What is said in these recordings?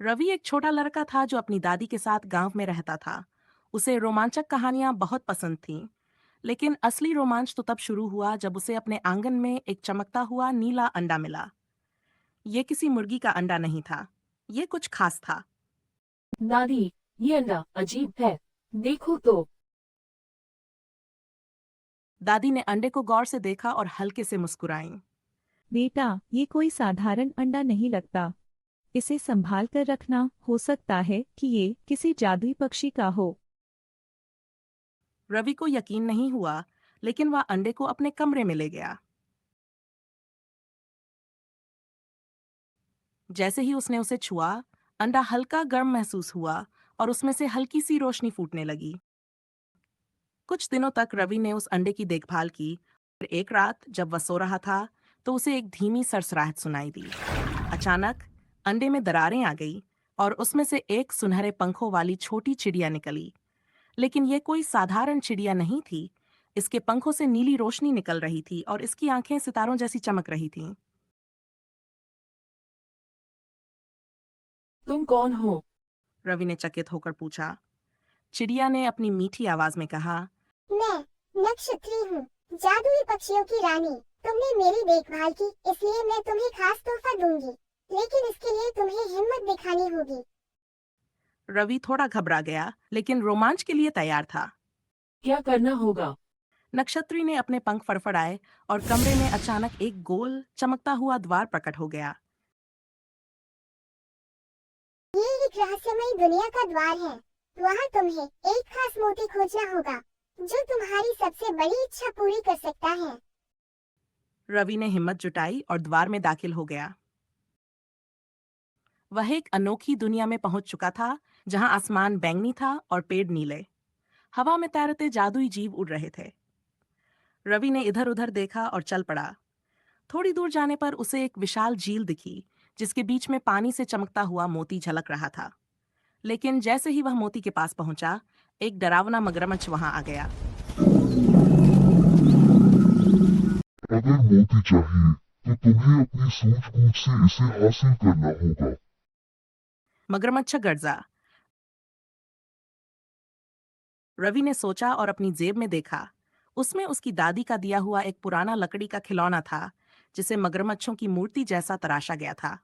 रवि एक छोटा लड़का था जो अपनी दादी के साथ गांव में रहता था। उसे रोमांचक कहानियां बहुत पसंद थीं। लेकिन असली रोमांच तो तब शुरू हुआ जब उसे अपने आंगन में एक चमकता हुआ नीला अंडा मिला। ये किसी मुर्गी का अंडा नहीं था। ये कुछ खास था। दादी, ये अंडा अजीब है। देखो तो। दादी ने अंडे को गौर से देखा और हल्के से मुस्कुराई। बेटा, ये कोई साधारण अंडा नहीं लगता। इसे संभाल कर रखना, हो सकता है कि ये किसी जादुई पक्षी का हो। रवि को यकीन नहीं हुआ, लेकिन वह अंडे को अपने कमरे में ले गया। जैसे ही उसने उसे छुआ, अंडा हल्का गर्म महसूस हुआ और उसमें से हल्की सी रोशनी फूटने लगी। कुछ दिनों तक रवि ने उस अंडे की देखभाल की। फिर एक रात जब वह सो रहा था, तो उसे एक धीमी सरसराहट सुनाई दी। अचानक अंडे में दरारें आ गई और उसमें से एक सुनहरे पंखों वाली छोटी चिड़िया निकली। लेकिन ये कोई साधारण चिड़िया नहीं थी। इसके पंखों से नीली रोशनी निकल रही थी और इसकी आंखें सितारों जैसी चमक रही थीं। तुम कौन हो? रवि ने चकित होकर पूछा। चिड़िया ने अपनी मीठी आवाज में कहा, मैं नक्षत्री हूँ, जादुई पक्षियों की रानी। तुमने मेरी देखभाल की, इसलिए मैं तुम्हें खास तोहफा दूंगी। लेकिन इसके लिए तुम्हें हिम्मत दिखानी होगी। रवि थोड़ा घबरा गया, लेकिन रोमांच के लिए तैयार था। क्या करना होगा? नक्षत्री ने अपने पंख फड़फड़ाए और कमरे में अचानक एक गोल चमकता हुआ द्वार प्रकट हो गया। ये एक रहस्यमयी दुनिया का द्वार है। वहाँ तुम्हें एक खास मोती खोजना होगा, जो तुम्हारी सबसे बड़ी इच्छा पूरी कर सकता है। रवि ने हिम्मत जुटाई और द्वार में दाखिल हो गया। वह एक अनोखी दुनिया में पहुंच चुका था, जहां आसमान बैंगनी था और पेड़ नीले। हवा में तैरते जादुई जीव उड़ रहे थे। रवि ने इधर उधर देखा और चल पड़ा। थोड़ी दूर जाने पर उसे एक विशाल झील दिखी, जिसके बीच में पानी से चमकता हुआ मोती झलक रहा था। लेकिन जैसे ही वह मोती के पास पहुंचा, एक डरावना मगरमच्छ वहां आ गया। अगर मोती चाहिए तो तुम्हें अपनी सूझबूझ से इसे हासिल करना होगा। मगरमच्छ गर्जा। रवि ने सोचा और अपनी जेब में देखा। उसमें उसकी दादी का दिया हुआ एक पुराना लकड़ी का खिलौना था, जिसे मगरमच्छों की मूर्ति जैसा तराशा गया था।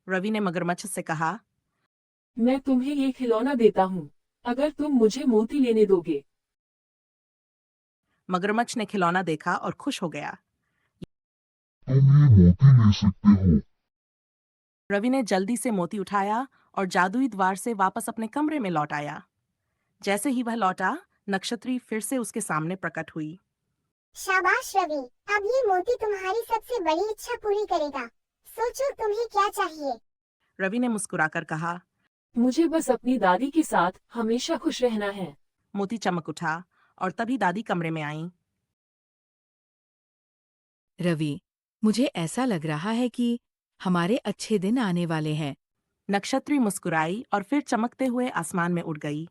रवि ने मगरमच्छ से कहा, मैं तुम्हें ये खिलौना देता हूँ, अगर तुम मुझे मोती लेने दोगे। मगरमच्छ ने खिलौना देखा और खुश हो गया। तुम ये मोती ले सकते हो। रवि ने जल्दी से मोती उठाया और जादुई द्वार से वापस अपने कमरे में लौट आया। जैसे ही वह लौटा, नक्षत्री फिर से उसके सामने प्रकट हुई। शाबाश रवि, अब ये मोती तुम्हारी सबसे बड़ी इच्छा पूरी करेगा। सोचो तुम्हें क्या चाहिए। रवि ने मुस्कुराकर कहा। मुझे बस अपनी दादी के साथ हमेशा खुश रहना है। मोती चमक उठा और तभी दादी कमरे में आई। रवि, मुझे ऐसा लग रहा है कि हमारे अच्छे दिन आने वाले हैं। नक्षत्री मुस्कुराई और फिर चमकते हुए आसमान में उड़ गई।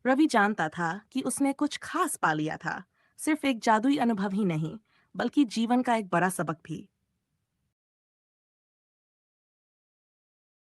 रवि जानता था कि उसने कुछ खास पा लिया था। सिर्फ एक जादुई अनुभव ही नहीं, बल्कि जीवन का एक बड़ा सबक भी।